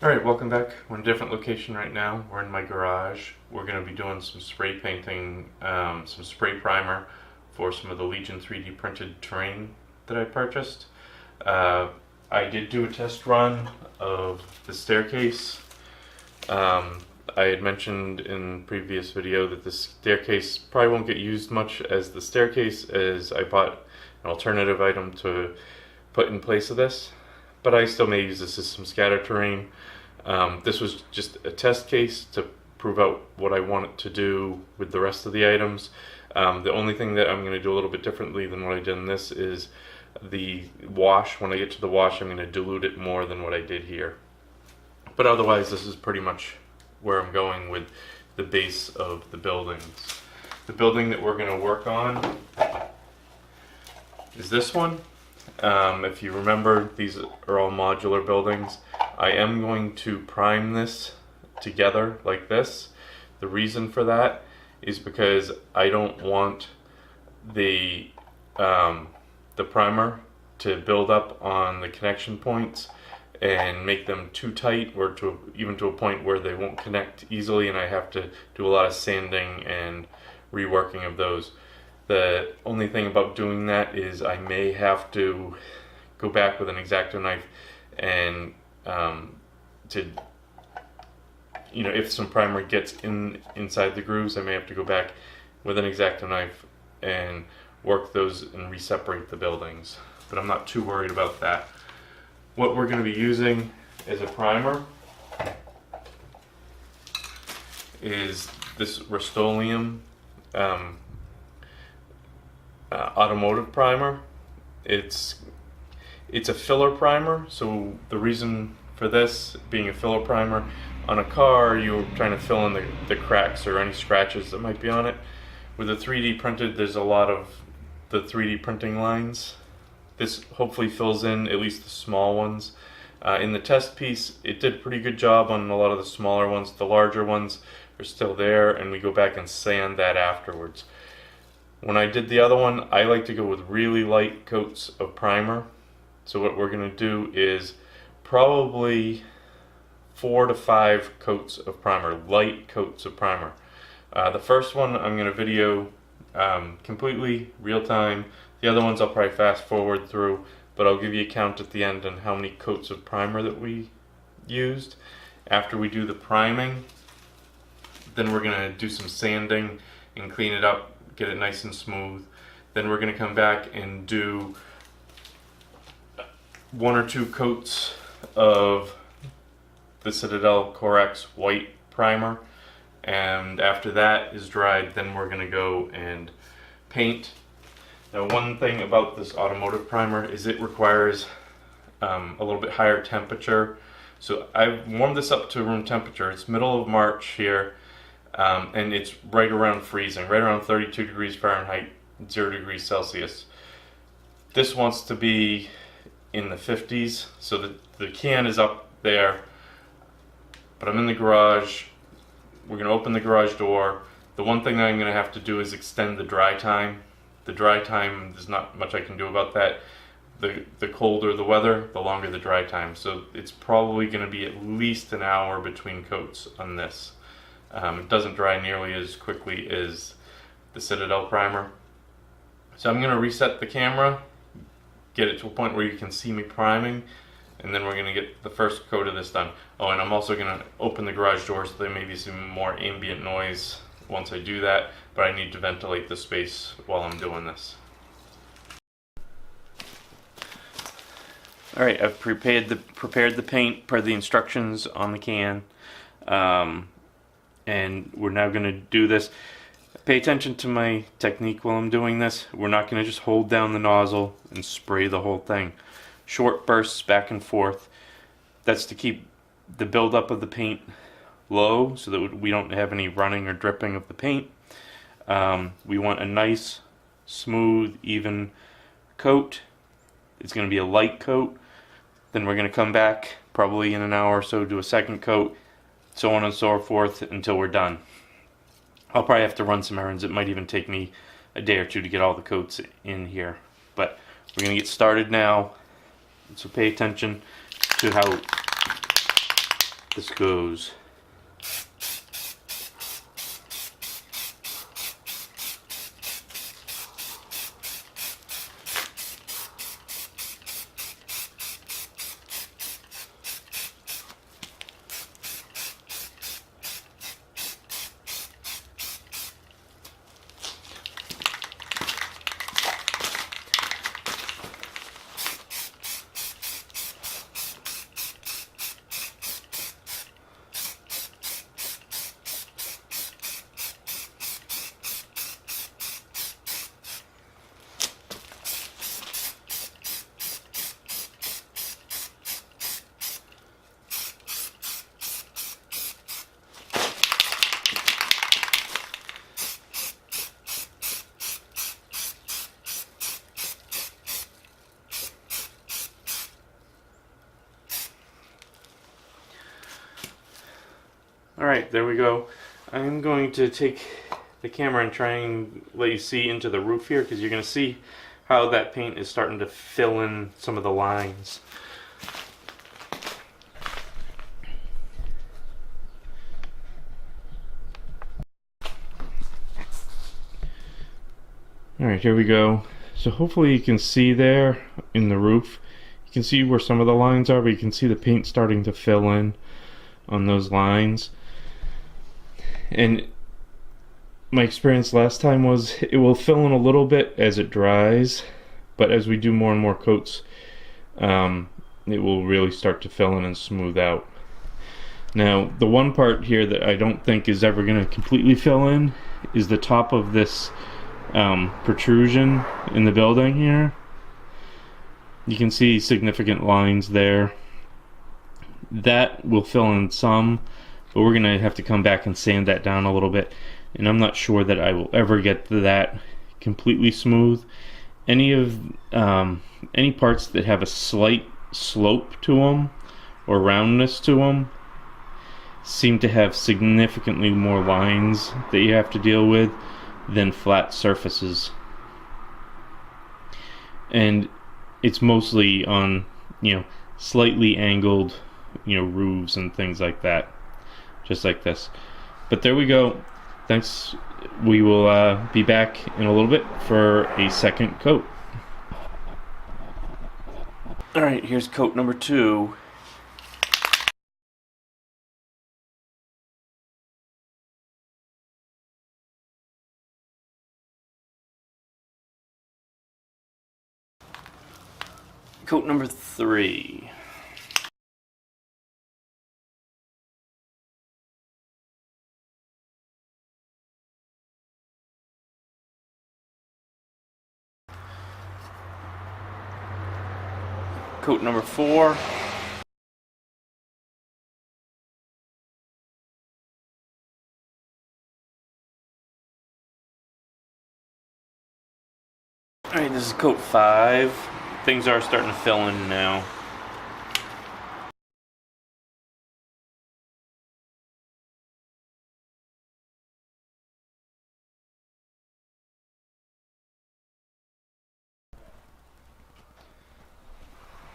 Alright, welcome back. We're in a different location right now. We're in my garage. We're going to be doing some spray painting, some spray primer for some of the Legion 3D printed terrain that I purchased. I did do a test run of the staircase. I had mentioned in previous video that the staircase probably won't get used much as the staircase, as I bought an alternative item to put in place of this. But I still may use this as some scatter terrain. This was just a test case to prove out what I want it to do with the rest of the items. The only thing that I'm going to do a little bit differently than what I did in this is the wash. When I get to the wash, I'm going to dilute it more than what I did here. But otherwise, this is pretty much where I'm going with the base of the buildings. The building that we're going to work on is this one. If you remember, these are all modular buildings. I am going to prime this together like this. The reason for that is because I don't want the primer to build up on the connection points and make them too tight, or even to a point where they won't connect easily, and I have to do a lot of sanding and reworking of those. The only thing about doing that is I may have to go back with an X-Acto knife and if some primer gets inside the grooves, I may have to go back with an X-Acto knife and work those and re-separate the buildings. But I'm not too worried about that. What we're going to be using as a primer is this Rust-Oleum automotive primer. It's a filler primer, so the reason for this being a filler primer, on a car you're trying to fill in the cracks or any scratches that might be on it. With a 3D printed, there's a lot of the 3D printing lines. This hopefully fills in at least the small ones. In the test piece, it did a pretty good job on a lot of the smaller ones. The larger ones are still there, and we go back and sand that afterwards. When I did the other one, I like to go with really light coats of primer. So what we're going to do is probably 4 to 5 coats of primer, light coats of primer. The first one I'm going to video completely real time. The other ones I'll probably fast forward through, but I'll give you a count at the end on how many coats of primer that we used. After we do the priming, then we're going to do some sanding and clean it up, get it nice and smooth. Then we're going to come back and do 1 or 2 coats of the Citadel Corex white primer, and after that is dried, then we're going to go and paint. Now, one thing about this automotive primer is it requires a little bit higher temperature. So I've warmed this up to room temperature. It's middle of March here. And it's right around freezing, right around 32 degrees Fahrenheit, 0 degrees Celsius. This wants to be in the 50s, so the can is up there, but I'm in the garage. We're going to open the garage door. The one thing that I'm going to have to do is extend the dry time. The dry time, there's not much I can do about that. The colder the weather, the longer the dry time. So it's probably going to be at least an hour between coats on this. It doesn't dry nearly as quickly as the Citadel primer. So I'm going to reset the camera, get it to a point where you can see me priming, and then we're going to get the first coat of this done. Oh, and I'm also going to open the garage door so there may be some more ambient noise once I do that, but I need to ventilate the space while I'm doing this. Alright, I've prepared the paint per the instructions on the can. And we're now going to do this. Pay attention to my technique while I'm doing this. We're not going to just hold down the nozzle and spray the whole thing. Short bursts back and forth. That's to keep the buildup of the paint low so that we don't have any running or dripping of the paint. We want a nice, smooth, even coat. It's going to be a light coat. Then we're going to come back probably in an hour or so, do a second coat, so on and so forth until we're done. I'll probably have to run some errands. It might even take me a day or two to get all the coats in here. But we're going to get started now. So pay attention to how this goes. Alright, there we go. I'm going to take the camera and try and let you see into the roof here, because you're going to see how that paint is starting to fill in some of the lines. Alright, here we go. So hopefully you can see there in the roof. You can see where some of the lines are, but you can see the paint starting to fill in on those lines. And my experience last time was it will fill in a little bit as it dries, but as we do more and more coats, it will really start to fill in and smooth out. Now, the one part here that I don't think is ever going to completely fill in is the top of this protrusion in the building here. You can see significant lines there. That will fill in some, but we're gonna have to come back and sand that down a little bit, and I'm not sure that I will ever get to that completely smooth. Any parts that have a slight slope to them or roundness to them seem to have significantly more lines that you have to deal with than flat surfaces. And it's mostly on, slightly angled, roofs and things like that. Just like this. But there we go. Thanks. We will be back in a little bit for a second coat. Alright, here's coat number 2. Coat number 3. Coat number 4. Alright, this is coat 5. Things are starting to fill in now.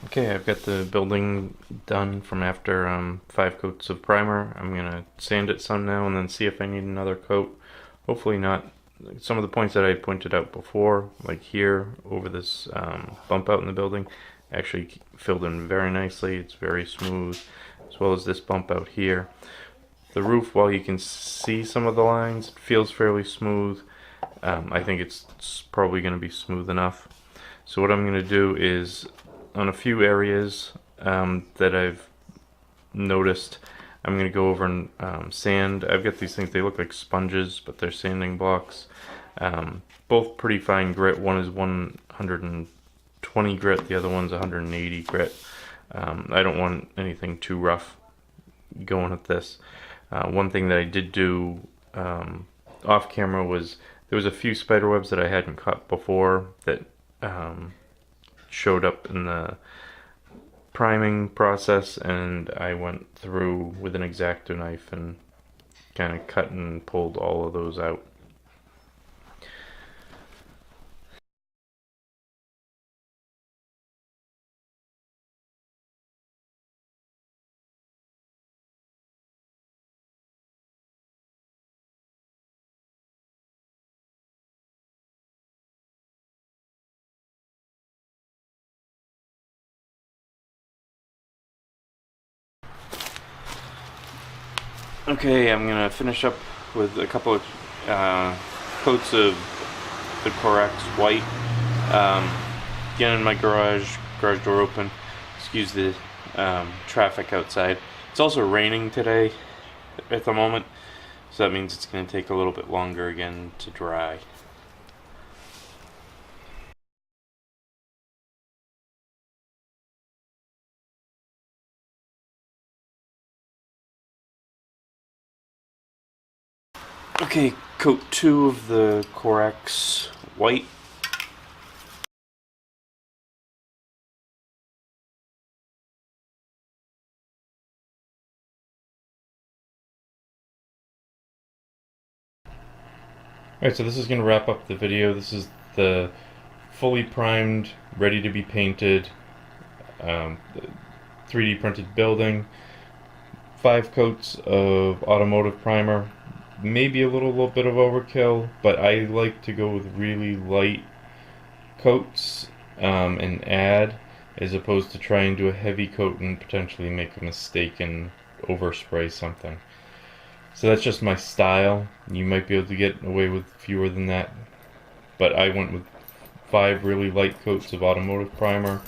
Okay, I've got the building done from after 5 coats of primer. I'm gonna sand it some now and then see if I need another coat. Hopefully not. Some of the points that I pointed out before, like here over this bump out in the building, actually filled in very nicely. It's very smooth, as well as this bump out here. The roof, while you can see some of the lines, it feels fairly smooth. I think it's probably going to be smooth enough. So what I'm going to do is, on a few areas that I've noticed, I'm going to go over and sand. I've got these things, they look like sponges, but they're sanding blocks. Both pretty fine grit. One is 120 grit, the other one's 180 grit. I don't want anything too rough going at this. One thing that I did do off camera was, there was a few spider webs that I hadn't caught before that showed up in the priming process, and I went through with an X-Acto knife and kind of cut and pulled all of those out. Okay, I'm gonna finish up with a couple of coats of the Corex white. Getting my garage door open. Excuse the traffic outside. It's also raining today at the moment, so that means it's going to take a little bit longer again to dry. Okay, coat 2 of the Corex white. Alright, so this is going to wrap up the video. This is the fully primed, ready to be painted, 3D printed building. 5 coats of automotive primer. Maybe a little bit of overkill, but I like to go with really light coats and add, as opposed to try and do a heavy coat and potentially make a mistake and overspray something. So that's just my style. You might be able to get away with fewer than that, but I went with 5 really light coats of automotive primer,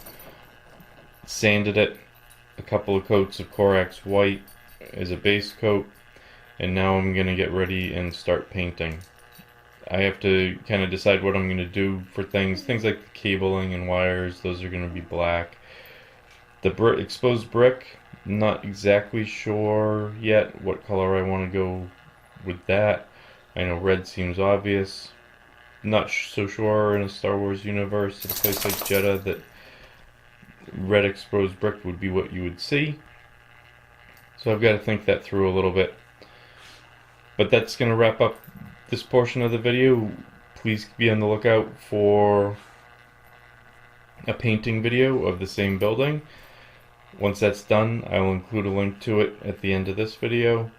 sanded it, a couple of coats of Corex white as a base coat, and now I'm going to get ready and start painting. I have to kind of decide what I'm going to do for things like the cabling and wires. Those are going to be black. The exposed brick, not exactly sure yet what color I want to go with that. I know red seems obvious. Not so sure in a Star Wars universe at a place like Jeddah that red exposed brick would be what you would see. So I've got to think that through a little bit. But that's going to wrap up this portion of the video. Please be on the lookout for a painting video of the same building. Once that's done, I will include a link to it at the end of this video.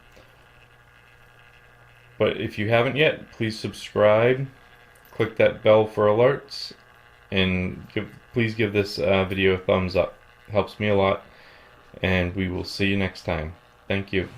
But if you haven't yet, please subscribe, click that bell for alerts, and please give this video a thumbs up. It helps me a lot, and we will see you next time. Thank you.